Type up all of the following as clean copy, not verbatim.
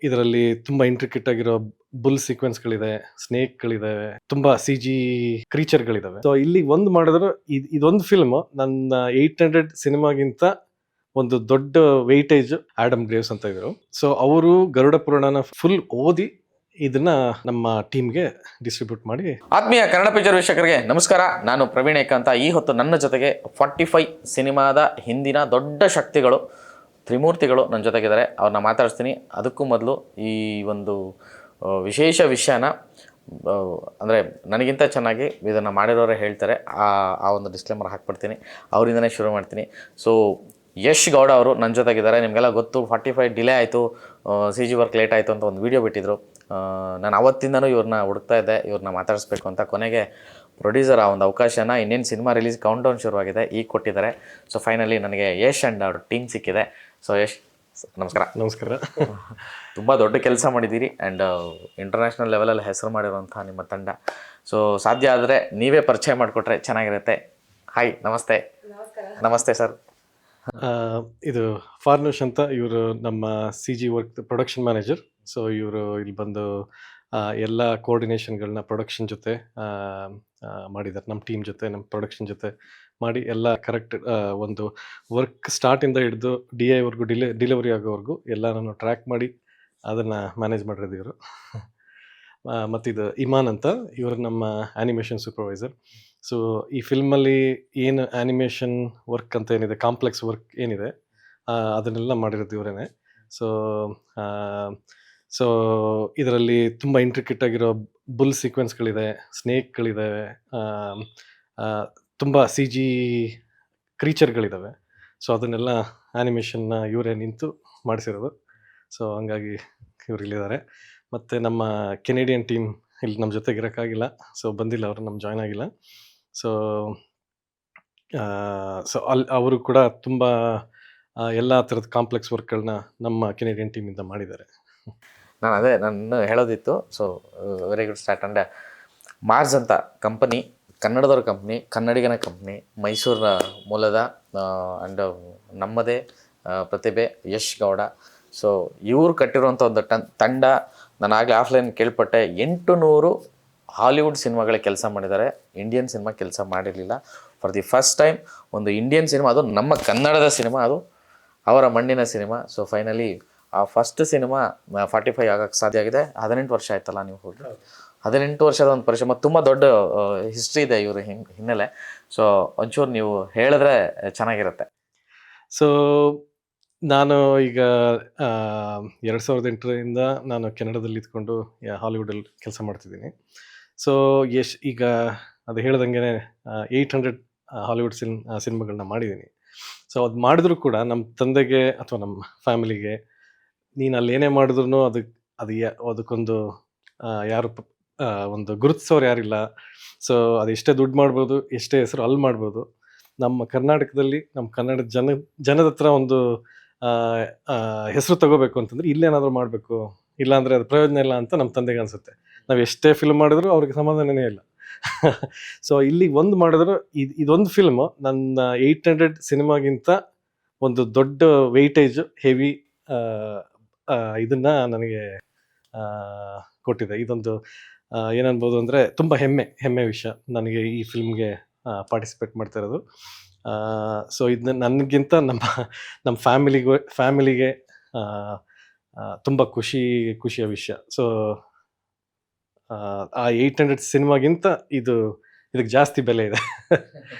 ಇದರಲ್ಲಿ ತುಂಬಾ ಇಂಟ್ರಿಕೇಟ್ ಆಗಿರೋ ಬುಲ್ ಸೀಕ್ವೆನ್ಸ್‌ಗಳಿದೆ, ಸ್ನೇಕ್‌ಗಳಿದಾವೆ, ತುಂಬಾ ಸಿಜಿ ಕ್ರೀಚರ್‌ಗಳಿದಾವೆ. ಸೊ ಇಲ್ಲಿ ಒಂದು ಮಾಡಿದ್ರು ಇದೊಂದು ಫಿಲ್ಮ್ ನನ್ನ 800 ಸಿನಿಮಾಗಿಂತ ಒಂದು ದೊಡ್ಡ ವೆಯ್ಟೇಜ್ ಆಡಮ್ ಗ್ರೇವ್ಸ್ ಅಂತ ಇದ್ರು. ಸೊ ಅವರು ಗರುಡ ಪುರಾಣನ ಫುಲ್ ಓದಿ ಇದನ್ನ ನಮ್ಮ ಟೀಮ್‌ಗೆ ಡಿಸ್ಟ್ರಿಬ್ಯೂಟ್ ಮಾಡಿ. ಆತ್ಮೀಯ ಕನ್ನಡ ಪಿಕ್ಚರ್ ವೀಕ್ಷಕರಿಗೆ ನಮಸ್ಕಾರ. ನಾನು ಪ್ರವೀಣ್ ಏಕಾಂತ. ಈ ಹೊತ್ತು ನನ್ನ ಜೊತೆಗೆ 45 ಸಿನಿಮಾದ ಹಿಂದಿನ ದೊಡ್ಡ ಶಕ್ತಿಗಳು, ತ್ರಿಮೂರ್ತಿಗಳು ನನ್ನ ಜೊತೆಗಿದ್ದಾರೆ. ಅವ್ರನ್ನ ಮಾತಾಡಿಸ್ತೀನಿ. ಅದಕ್ಕೂ ಮೊದಲು ಈ ಒಂದು ವಿಶೇಷ ವಿಷಯನ ಅಂದರೆ ನನಗಿಂತ ಚೆನ್ನಾಗಿ ಇದನ್ನು ಮಾಡಿರೋರೇ ಹೇಳ್ತಾರೆ. ಆ ಒಂದು ಡಿಸ್ಕ್ಲೇಮರ್ ಹಾಕ್ಬಿಡ್ತೀನಿ, ಅವರಿಂದನೇ ಶುರು ಮಾಡ್ತೀನಿ. ಸೊ ಯಶ್ ಗೌಡ ಅವರು ನನ್ನ ಜೊತೆಗಿದ್ದಾರೆ. ನಿಮಗೆಲ್ಲ ಗೊತ್ತು, 45 ಡಿಲೇ ಆಯಿತು, CG ವರ್ಕ್ ಲೇಟ್ ಆಯಿತು ಅಂತ ಒಂದು ವೀಡಿಯೋ ಬಿಟ್ಟಿದ್ರು. ನಾನು ಅವತ್ತಿಂದನೂ ಇವ್ರನ್ನ ಹುಡುಕ್ತಾ ಇದ್ದೆ, ಇವ್ರನ್ನ ಮಾತಾಡಿಸ್ಬೇಕು ಅಂತ. ಕೊನೆಗೆ ಪ್ರೊಡ್ಯೂಸರ್ ಆ ಒಂದು ಅವಕಾಶನ ಇನ್ನೇನು ಸಿನಿಮಾ ರಿಲೀಸ್ ಕೌಂಟ್ ಡೌನ್ ಶುರುವಾಗಿದೆ, ಈಗ ಕೊಟ್ಟಿದ್ದಾರೆ. ಸೊ ಫೈನಲಿ ನನಗೆ ಯಶ್ ಆ್ಯಂಡ್ ಅವ್ರ ಟೀಮ್ ಸಿಕ್ಕಿದೆ. ಸೊ ಯಶ್, ನಮಸ್ಕಾರ. ನಮಸ್ಕಾರ. ತುಂಬ ದೊಡ್ಡ ಕೆಲಸ ಮಾಡಿದ್ದೀರಿ ಆ್ಯಂಡ್ ಇಂಟರ್ನ್ಯಾಷನಲ್ ಲೆವೆಲಲ್ಲಿ ಹೆಸರು ಮಾಡಿರುವಂಥ ನಿಮ್ಮ ತಂಡ. ಸೊ ಸಾಧ್ಯ ಆದರೆ ನೀವೇ ಪರಿಚಯ ಮಾಡಿಕೊಟ್ರೆ ಚೆನ್ನಾಗಿರುತ್ತೆ. ಹಾಯ್, ನಮಸ್ತೆ. ನಮಸ್ತೆ ಸರ್. ಇದು ಫಾರ್ನುಷ್ ಅಂತ, ಇವರು ನಮ್ಮ CG work production manager. So ಇವರು ಇಲ್ಲಿ ಬಂದು ಎಲ್ಲ ಕೋಆರ್ಡಿನೇಷನ್ಗಳನ್ನ ಪ್ರೊಡಕ್ಷನ್ ಜೊತೆ ಮಾಡಿದ್ದಾರೆ. ನಮ್ಮ ಟೀಮ್ ಜೊತೆ, ನಮ್ಮ ಪ್ರೊಡಕ್ಷನ್ ಜೊತೆ ಮಾಡಿ ಎಲ್ಲ ಕರೆಕ್ಟ್ ಒಂದು ವರ್ಕ್ ಸ್ಟಾರ್ಟಿಂದ ಹಿಡಿದು DI ವರ್ಗೂ ಡಿಲಿವರಿ ಆಗೋವರೆಗೂ ಎಲ್ಲನೂ ಟ್ರ್ಯಾಕ್ ಮಾಡಿ ಅದನ್ನು ಮ್ಯಾನೇಜ್ ಮಾಡಿರೋದು ಇವರು. ಮತ್ತಿದು ಇಮಾನ್ ಅಂತ, ಇವರು ನಮ್ಮ ಆ್ಯನಿಮೇಷನ್ ಸೂಪರ್ವೈಸರ್. ಸೊ ಈ ಫಿಲ್ಮಲ್ಲಿ ಏನು ಆ್ಯನಿಮೇಷನ್ ವರ್ಕ್ ಅಂತ ಏನಿದೆ, ಕಾಂಪ್ಲೆಕ್ಸ್ ವರ್ಕ್ ಏನಿದೆ, ಅದನ್ನೆಲ್ಲ ಮಾಡಿರೋದು ಇವರೇನೆ. ಸೊ ಇದರಲ್ಲಿ ತುಂಬ ಇಂಟ್ರಿಕೇಟ್ ಆಗಿರೋ ಬುಲ್ ಸೀಕ್ವೆನ್ಸ್‌ಗಳಿದೆ, ಸ್ನೇಕ್‌ಗಳಿದಾವೆ, ತುಂಬ CG ಕ್ರೀಚರ್‌ಗಳಿದಾವೆ. ಸೊ ಅದನ್ನೆಲ್ಲ ಆ್ಯನಿಮೇಷನ್ನ ಇವರೇ ನಿಂತು ಮಾಡಿಸಿರೋದು. ಸೊ ಹಂಗಾಗಿ ಇವ್ರು ಇಲ್ಲಿದ್ದಾರೆ. ಮತ್ತು ನಮ್ಮ ಕೆನೇಡಿಯನ್ ಟೀಮ್ ಇಲ್ಲಿ ನಮ್ಮ ಜೊತೆಗೆ ಇರೋಕ್ಕಾಗಿಲ್ಲ, ಸೊ ಬಂದಿಲ್ಲ, ಅವರು ನಮ್ಮ ಜಾಯ್ನ್ ಆಗಿಲ್ಲ. ಸೊ ಅವರು ಕೂಡ ತುಂಬ ಎಲ್ಲ ಥರದ ಕಾಂಪ್ಲೆಕ್ಸ್ ವರ್ಕ್ಗಳನ್ನ ನಮ್ಮ ಕೆನೇಡಿಯನ್ ಟೀಮಿಂದ ಮಾಡಿದ್ದಾರೆ. ನಾನು ಹೇಳೋದಿತ್ತು. So very good start. And Mars ಅಂತ ಕಂಪನಿ, ಕನ್ನಡದವ್ರ ಕಂಪ್ನಿ, ಕನ್ನಡಿಗನ ಕಂಪ್ನಿ, ಮೈಸೂರಿನ ಮೂಲದ ಆ್ಯಂಡ್ ನಮ್ಮದೇ ಪ್ರತಿಭೆ ಯಶ್ ಗೌಡ. ಸೊ ಇವ್ರು ಕಟ್ಟಿರುವಂಥ ಒಂದು ತಂಡ. ನಾನು ಆಗಲೇ ಆಫ್ಲೈನ್ ಕೇಳ್ಪಟ್ಟೆ, 800 ಹಾಲಿವುಡ್ ಸಿನಿಮಾಗಳಿಗೆ ಕೆಲಸ ಮಾಡಿದ್ದಾರೆ, ಇಂಡಿಯನ್ ಸಿನಿಮಾ ಕೆಲಸ ಮಾಡಿರಲಿಲ್ಲ. ಫಾರ್ ದಿ ಫಸ್ಟ್ ಟೈಮ್ ಒಂದು ಇಂಡಿಯನ್ ಸಿನಿಮಾ, ಅದು ನಮ್ಮ ಕನ್ನಡದ ಸಿನಿಮಾ, ಅದು ಅವರ ಮಣ್ಣಿನ ಸಿನಿಮಾ. ಸೊ ಫೈನಲಿ ಆ ಫಸ್ಟ್ ಸಿನಿಮಾ 45 ಆಗೋಕ್ಕೆ ಸಾಧ್ಯ ಆಗಿದೆ. 18 ವರ್ಷ ಆಯ್ತಲ್ಲ ನೀವು ಹೋಗಿ. 18 ವರ್ಷದ ಒಂದು ಪರಿಶ್ರಮ, ತುಂಬ ದೊಡ್ಡ ಹಿಸ್ಟ್ರಿ ಇದೆ ಇವರು ಹಿನ್ನೆಲೆ. ಸೊ ಒಂಚೂರು ನೀವು ಹೇಳಿದ್ರೆ ಚೆನ್ನಾಗಿರುತ್ತೆ. ಸೊ ನಾನು ಈಗ 2008ರಿಂದ ನಾನು ಕೆನಡಾದಲ್ಲಿ ಇದ್ಕೊಂಡು ಹಾಲಿವುಡಲ್ಲಿ ಕೆಲಸ ಮಾಡ್ತಿದ್ದೀನಿ. ಸೊ ಈಗ ಅದು ಹೇಳ್ದಂಗೆ 800 ಹಾಲಿವುಡ್ ಸಿನಿಮಾಗಳನ್ನ ಮಾಡಿದ್ದೀನಿ. ಸೊ ಅದು ಮಾಡಿದ್ರು ಕೂಡ ನಮ್ಮ ತಂದೆಗೆ ಅಥವಾ ನಮ್ಮ ಫ್ಯಾಮಿಲಿಗೆ, ನೀನು ಅಲ್ಲಿ ಏನೇ ಮಾಡಿದ್ರು ಅದಕ್ಕೊಂದು ಯಾರು ಒಂದು ಗುರುತಿಸೋರು ಯಾರಿಲ್ಲ. ಸೊ ಅದು ಎಷ್ಟೇ ದುಡ್ಡು ಮಾಡ್ಬೋದು, ಎಷ್ಟೇ ಹೆಸರು ಅಲ್ಲಿ ಮಾಡ್ಬೋದು, ನಮ್ಮ ಕರ್ನಾಟಕದಲ್ಲಿ ನಮ್ಮ ಕನ್ನಡ ಜನದ ಹತ್ರ ಒಂದು ಹೆಸರು ತಗೋಬೇಕು ಅಂತಂದ್ರೆ ಇಲ್ಲೇನಾದರೂ ಮಾಡಬೇಕು, ಇಲ್ಲಾಂದರೆ ಅದು ಪ್ರಯೋಜನ ಇಲ್ಲ ಅಂತ ನಮ್ಮ ತಂದೆಗೆ ಅನಿಸುತ್ತೆ. ನಾವು ಎಷ್ಟೇ ಫಿಲ್ಮ್ ಮಾಡಿದ್ರು ಅವ್ರಿಗೆ ಸಮಾಧಾನನೇ ಇಲ್ಲ. ಸೊ ಇಲ್ಲಿ ಒಂದು ಮಾಡಿದ್ರು ಇದೊಂದು ಫಿಲ್ಮ್ ನನ್ನ 800 ಸಿನಿಮಾಗಿಂತ ಒಂದು ದೊಡ್ಡ ವೆಯ್ಟೇಜ್, ಹೆವಿ ಇದನ್ನ ನನಗೆ ಕೊಟ್ಟಿದೆ. ಇದೊಂದು ಏನನ್ಬೋದು ಅಂದರೆ ತುಂಬ ಹೆಮ್ಮೆ ವಿಷಯ ನನಗೆ ಈ ಫಿಲ್ಮ್ಗೆ ಪಾರ್ಟಿಸಿಪೇಟ್ ಮಾಡ್ತಾ ಇರೋದು. ಸೊ ಇದನ್ನ ನನಗಿಂತ ನಮ್ಮ ಫ್ಯಾಮಿಲಿಗೆ ತುಂಬ ಖುಷಿಯ ವಿಷಯ. ಸೊ ಆ 800 ಸಿನಿಮಾಗಿಂತ ಇದಕ್ಕೆ ಜಾಸ್ತಿ ಬೆಲೆ ಇದೆ.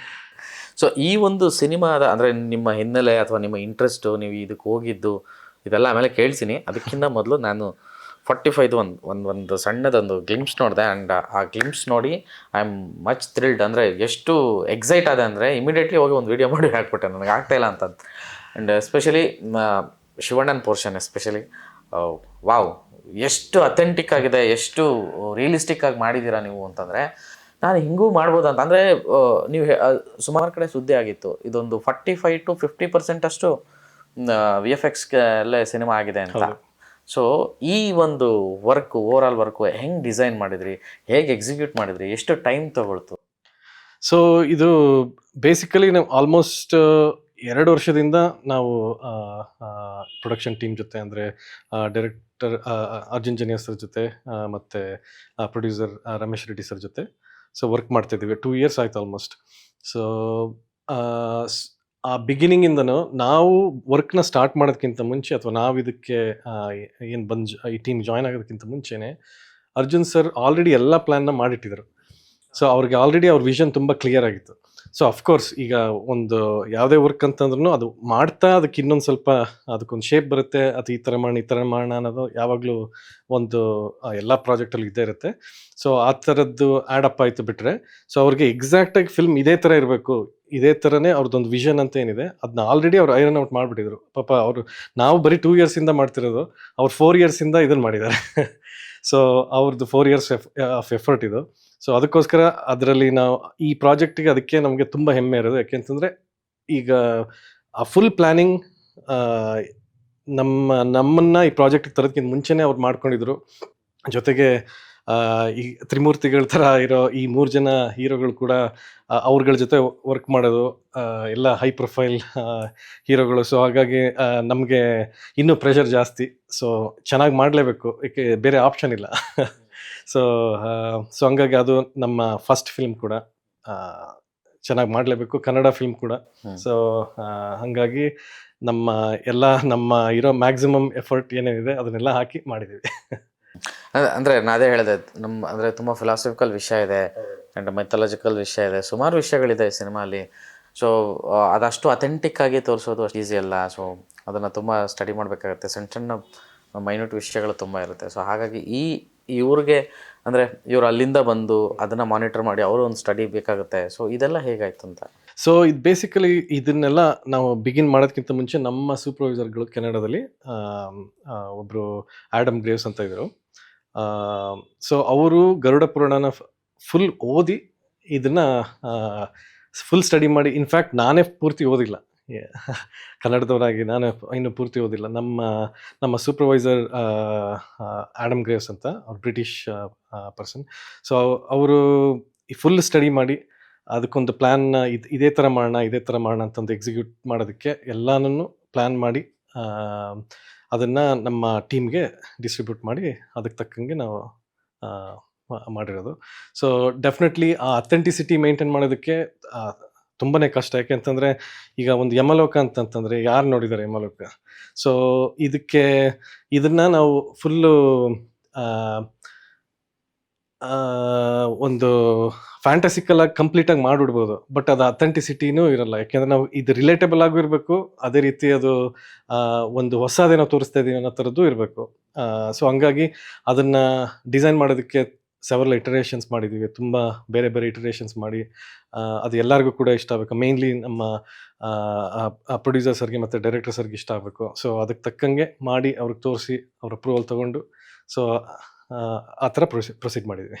ಸೊ ಈ ಒಂದು ಸಿನಿಮಾದ ಅಂದರೆ ನಿಮ್ಮ ಹಿನ್ನೆಲೆ ಅಥವಾ ನಿಮ್ಮ ಇಂಟ್ರೆಸ್ಟು, ನೀವು ಇದಕ್ಕೆ ಹೋಗಿದ್ದು, ಇದೆಲ್ಲ ಆಮೇಲೆ ಕೇಳ್ತೀನಿ. ಅದಕ್ಕಿಂತ ಮೊದಲು ನಾನು 45 ಒಂದು ಸಣ್ಣದೊಂದು ಗ್ಲಿಮ್ಸ್ ನೋಡಿದೆ. ಆ್ಯಂಡ್ ಆ ಗ್ಲಿಮ್ಸ್ ನೋಡಿ ಐ ಆಮ್ ಮಚ್ ಥ್ರಿಲ್ಡ್. ಅಂದರೆ ಎಷ್ಟು ಎಕ್ಸೈಟ್ ಆದೆ ಅಂದರೆ ಇಮಿಡಿಯೇಟ್ಲಿ ಹೋಗಿ ಒಂದು ವೀಡಿಯೋ ಮಾಡಿ ಹಾಕ್ಬಿಟ್ಟೆ, ನನಗೆ ಆಗ್ತಾಯಿಲ್ಲ ಅಂತ. ಆ್ಯಂಡ್ ಎಸ್ಪೆಷಲಿ ಶಿವಣ್ಣನ ಪೋರ್ಷನ್ ಎಸ್ಪೆಷಲಿ, ವಾವ್, ಎಷ್ಟು ಅಥೆಂಟಿಕ್ ಆಗಿದೆ, ಎಷ್ಟು ರಿಯಲಿಸ್ಟಿಕ್ ಆಗಿ ಮಾಡಿದ್ದೀರಾ ನೀವು ಅಂತಂದರೆ, ನಾನು ಹಿಂಗೂ ಮಾಡ್ಬೋದು ಅಂತ. ಅಂದರೆ ನೀವು ಸುಮಾರು ಕಡೆ ಸುದ್ದಿ ಆಗಿತ್ತು, ಇದೊಂದು 45 to 50% ಅಷ್ಟು VFXಲ್ಲೇ ಸಿನಿಮಾ ಆಗಿದೆ ಅಂತ. ಸೊ ಈ ಒಂದು ಓವರ್ ಆಲ್ ವರ್ಕು ಹೆಂಗೆ ಡಿಸೈನ್ ಮಾಡಿದ್ರಿ, ಹೇಗೆ ಎಕ್ಸಿಕ್ಯೂಟ್ ಮಾಡಿದ್ರಿ, ಎಷ್ಟು ಟೈಮ್ ತಗೊಳ್ತು? ಸೊ ಇದು ಬೇಸಿಕಲಿ ನಾವು ಆಲ್ಮೋಸ್ಟ್ 2 ವರ್ಷದಿಂದ ನಾವು ಪ್ರೊಡಕ್ಷನ್ ಟೀಮ್ ಜೊತೆ, ಅಂದರೆ ಡೈರೆಕ್ಟರ್ ಅರ್ಜುನ್ ಜನ್ಯ ಸರ್ ಜೊತೆ ಮತ್ತು ಪ್ರೊಡ್ಯೂಸರ್ ರಮೇಶ್ ರೆಡ್ಡಿ ಸರ್ ಜೊತೆ ಸೊ ವರ್ಕ್ ಮಾಡ್ತಾಯಿದ್ದೀವಿ 2 ಇಯರ್ಸ್ ಆಯ್ತು ಆಲ್ಮೋಸ್ಟ್. ಸೊ ಆ ಬಿಗಿನಿಂಗಿಂದನೂ ನಾವು ವರ್ಕ್ನ ಸ್ಟಾರ್ಟ್ ಮಾಡೋದಕ್ಕಿಂತ ಮುಂಚೆ ಅಥವಾ ನಾವು ಇದಕ್ಕೆ ಏನು ಈ ಟೀಮ್ ಜಾಯ್ನ್ ಆಗೋದಕ್ಕಿಂತ ಮುಂಚೆನೇ ಅರ್ಜುನ್ ಸರ್ ಆಲ್ರೆಡಿ ಎಲ್ಲ ಪ್ಲ್ಯಾನ್ನ ಮಾಡಿಟ್ಟಿದ್ರು. ಸೊ ಅವ್ರಿಗೆ ಆಲ್ರೆಡಿ ಅವ್ರ ವಿಷನ್ ತುಂಬ ಕ್ಲಿಯರ್ ಆಗಿತ್ತು. ಸೊ ಅಫ್ಕೋರ್ಸ್ ಈಗ ಒಂದು ಯಾವುದೇ ವರ್ಕ್ ಅಂತಂದ್ರೂ ಅದು ಮಾಡ್ತಾ ಅದಕ್ಕೆ ಇನ್ನೊಂದು ಸ್ವಲ್ಪ ಅದಕ್ಕೊಂದು ಶೇಪ್ ಬರುತ್ತೆ, ಅದು ಈ ಥರ ಮಾಡೋಣ ಅನ್ನೋದು ಯಾವಾಗಲೂ ಒಂದು ಎಲ್ಲ ಪ್ರಾಜೆಕ್ಟಲ್ಲಿ ಇದ್ದೇ ಇರುತ್ತೆ. ಸೊ ಆ ಥರದ್ದು ಆ್ಯಡಪ್ ಆಯಿತು ಬಿಟ್ಟರೆ, ಸೊ ಅವ್ರಿಗೆ ಎಕ್ಸಾಕ್ಟಾಗಿ ಫಿಲ್ಮ್ ಇದೇ ಥರ ಇರಬೇಕು, ಇದೇ ಥರನೇ ಅವ್ರದ್ದೊಂದು ವಿಷನ್ ಅಂತ ಏನಿದೆ ಅದನ್ನ ಆಲ್ರೆಡಿ ಅವ್ರು ಐರನ್ ಔಟ್ ಮಾಡಿಬಿಟ್ಟಿದ್ರು. ಪಾಪ ಅವರು, ನಾವು ಬರೀ 2 ಇಯರ್ಸಿಂದ ಮಾಡ್ತಿರೋದು, ಅವ್ರು 4 ಇಯರ್ಸಿಂದ ಇದನ್ನು ಮಾಡಿದ್ದಾರೆ. ಸೊ ಅವ್ರದ್ದು 4 ಇಯರ್ಸ್ ಆಫ್ ಎಫರ್ಟ್ ಇದು. ಸೊ ಅದಕ್ಕೋಸ್ಕರ ಅದರಲ್ಲಿ ನಾವು ಈ ಪ್ರಾಜೆಕ್ಟಿಗೆ ಅದಕ್ಕೆ ನಮಗೆ ತುಂಬ ಹೆಮ್ಮೆ ಇರೋದು. ಯಾಕೆಂತಂದರೆ ಈಗ ಆ ಫುಲ್ ಪ್ಲ್ಯಾನಿಂಗ್ ನಮ್ಮನ್ನು ಈ ಪ್ರಾಜೆಕ್ಟಿಗೆ ತರೋದಕ್ಕಿಂತ ಮುಂಚೆನೇ ಅವ್ರು ಮಾಡ್ಕೊಂಡಿದ್ರು. ಜೊತೆಗೆ ಈ ತ್ರಿಮೂರ್ತಿಗಳ ಥರ ಇರೋ ಈ 3 ಜನ ಹೀರೋಗಳು ಕೂಡ ಅವ್ರಗಳ ಜೊತೆ ವರ್ಕ್ ಮಾಡೋದು, ಎಲ್ಲ ಹೈ ಪ್ರೊಫೈಲ್ ಹೀರೋಗಳು. ಸೊ ಹಾಗಾಗಿ ನಮಗೆ ಇನ್ನೂ ಪ್ರೆಷರ್ ಜಾಸ್ತಿ. ಸೊ ಚೆನ್ನಾಗಿ ಮಾಡಲೇಬೇಕು, ಏಕೆ ಬೇರೆ ಆಪ್ಷನ್ ಇಲ್ಲ. ಸೊ ಹಂಗಾಗಿ ಅದು ನಮ್ಮ ಫಸ್ಟ್ ಫಿಲ್ಮ್ ಕೂಡ, ಚೆನ್ನಾಗಿ ಮಾಡಲೇಬೇಕು, ಕನ್ನಡ ಫಿಲ್ಮ್ ಕೂಡ. ಸೊ ಹಾಗಾಗಿ ನಮ್ಮ ಇರೋ ಮ್ಯಾಕ್ಸಿಮಮ್ ಎಫರ್ಟ್ ಏನೇನಿದೆ ಅದನ್ನೆಲ್ಲ ಹಾಕಿ ಮಾಡಿದ್ದೀವಿ. ಅಂದರೆ ನಾನೇ ಹೇಳಿದೆ, ಅಂದರೆ ತುಂಬ ಫಿಲಾಸಫಿಕಲ್ ವಿಷಯ ಇದೆ ಆ್ಯಂಡ್ ಮೈಥಾಲಜಿಕಲ್ ವಿಷಯ ಇದೆ, ಸುಮಾರು ವಿಷಯಗಳಿದೆ ಈ ಸಿನಿಮಾಲಿ. ಸೊ ಅದಷ್ಟು ಅಥೆಂಟಿಕ್ ಆಗಿ ತೋರಿಸೋದು ಅಷ್ಟು ಈಸಿ ಅಲ್ಲ. ಸೊ ಅದನ್ನು ತುಂಬ ಸ್ಟಡಿ ಮಾಡಬೇಕಾಗುತ್ತೆ, ಸಣ್ಣ ಸಣ್ಣ ಮೈನ್ಯೂಟ್ ವಿಷಯಗಳು ತುಂಬ ಇರುತ್ತೆ. ಸೊ ಹಾಗಾಗಿ ಇವ್ರಿಗೆ ಅಂದರೆ ಇವ್ರು ಅಲ್ಲಿಂದ ಬಂದು ಅದನ್ನು ಮಾನಿಟರ್ ಮಾಡಿ ಅವರು ಒಂದು ಸ್ಟಡಿ ಬೇಕಾಗುತ್ತೆ. ಸೊ ಇದೆಲ್ಲ ಹೇಗಾಯ್ತು ಅಂತ? ಸೊ ಇದು ಬೇಸಿಕಲಿ ಇದನ್ನೆಲ್ಲ ನಾವು ಬಿಗಿನ್ ಮಾಡೋದಕ್ಕಿಂತ ಮುಂಚೆ ನಮ್ಮ ಸೂಪರ್ವೈಸರ್ಗಳು ಕೆನಡಾದಲ್ಲಿ ಒಬ್ಬರು ಆ್ಯಡಮ್ ಗ್ರೇವ್ಸ್ ಅಂತ ಇದ್ದರು. ಸೊ ಅವರು ಗರುಡ ಪುರಾಣನ ಫುಲ್ ಓದಿ ಇದನ್ನು ಫುಲ್ ಸ್ಟಡಿ ಮಾಡಿ, ಇನ್ಫ್ಯಾಕ್ಟ್ ನಾನೇ ಪೂರ್ತಿ ಓದಿಲ್ಲ, ಕನ್ನಡದವರಾಗಿ ನಾನು ಇನ್ನೂ ಪೂರ್ತಿ ಓದಿಲ್ಲ. ನಮ್ಮ ಸೂಪರ್ವೈಸರ್ ಆ್ಯಡಮ್ ಗ್ರೇವ್ಸ್ ಅಂತ, ಅವ್ರು ಬ್ರಿಟಿಷ್ ಪರ್ಸನ್. ಸೊ ಅವರು ಫುಲ್ ಸ್ಟಡಿ ಮಾಡಿ ಅದಕ್ಕೊಂದು ಪ್ಲ್ಯಾನ್ನ ಇದೇ ಥರ ಮಾಡೋಣ ಅಂತಂದು ಎಕ್ಸಿಕ್ಯೂಟ್ ಮಾಡೋದಕ್ಕೆ ಎಲ್ಲನೂ ಪ್ಲ್ಯಾನ್ ಮಾಡಿ ಅದನ್ನು ನಮ್ಮ ಟೀಮ್ಗೆ ಡಿಸ್ಟ್ರಿಬ್ಯೂಟ್ ಮಾಡಿ ಅದಕ್ಕೆ ತಕ್ಕಂಗೆ ನಾವು ಮಾಡಿರೋದು. ಸೊ ಡೆಫಿನೆಟ್ಲಿ ಆ ಅಥೆಂಟಿಸಿಟಿ ಮೇಂಟೈನ್ ಮಾಡೋದಕ್ಕೆ ತುಂಬಾ ಕಷ್ಟ. ಯಾಕೆಂತಂದರೆ ಈಗ ಒಂದು ಯಮಲೋಕ ಅಂತಂತಂದರೆ ಯಾರು ನೋಡಿದ್ದಾರೆ ಯಮಲೋಕ? ಸೊ ಇದನ್ನು ನಾವು ಫುಲ್ಲು ಒಂದು ಫ್ಯಾಂಟಸಿಕಲ್ ಆಗಿ ಕಂಪ್ಲೀಟಾಗಿ ಮಾಡಿಬಿಡ್ಬೋದು, ಬಟ್ ಅದು ಅಥೆಂಟಿಸಿಟಿನೂ ಇರಲ್ಲ. ಯಾಕೆಂದರೆ ನಾವು ಇದು ರಿಲೇಟಬಲ್ ಆಗೂ ಇರಬೇಕು, ಅದೇ ರೀತಿ ಅದು ಒಂದು ಹೊಸದೇನೋ ತೋರಿಸ್ತಾ ಇದೀವಿ ಅನ್ನೋ ಥರದ್ದು ಇರಬೇಕು. ಸೊ ಹಂಗಾಗಿ ಅದನ್ನು ಡಿಸೈನ್ ಮಾಡೋದಕ್ಕೆ ಸೆವರಲ್ ಇಟರೇಷನ್ಸ್ ಮಾಡಿದ್ದೀವಿ, ತುಂಬ ಬೇರೆ ಬೇರೆ ಇಟರೇಷನ್ಸ್ ಮಾಡಿ ಅದು ಎಲ್ಲರಿಗೂ ಕೂಡ ಇಷ್ಟ ಆಗಬೇಕು. ಮೇಯ್ನ್ಲಿ ನಮ್ಮ ಪ್ರೊಡ್ಯೂಸರ್ ಸರ್ಗೆ ಮತ್ತು ಡೈರೆಕ್ಟರ್ ಸರ್ಗೆ ಇಷ್ಟ ಆಗಬೇಕು. ಸೊ ಅದಕ್ಕೆ ತಕ್ಕಂಗೆ ಮಾಡಿ ಅವ್ರಿಗೆ ತೋರಿಸಿ ಅವ್ರ ಅಪ್ರೂವಲ್ ತೊಗೊಂಡು ಸೊ ಆ ಥರ ಪ್ರೊಸೀಡ್ ಮಾಡಿದ್ವಿ.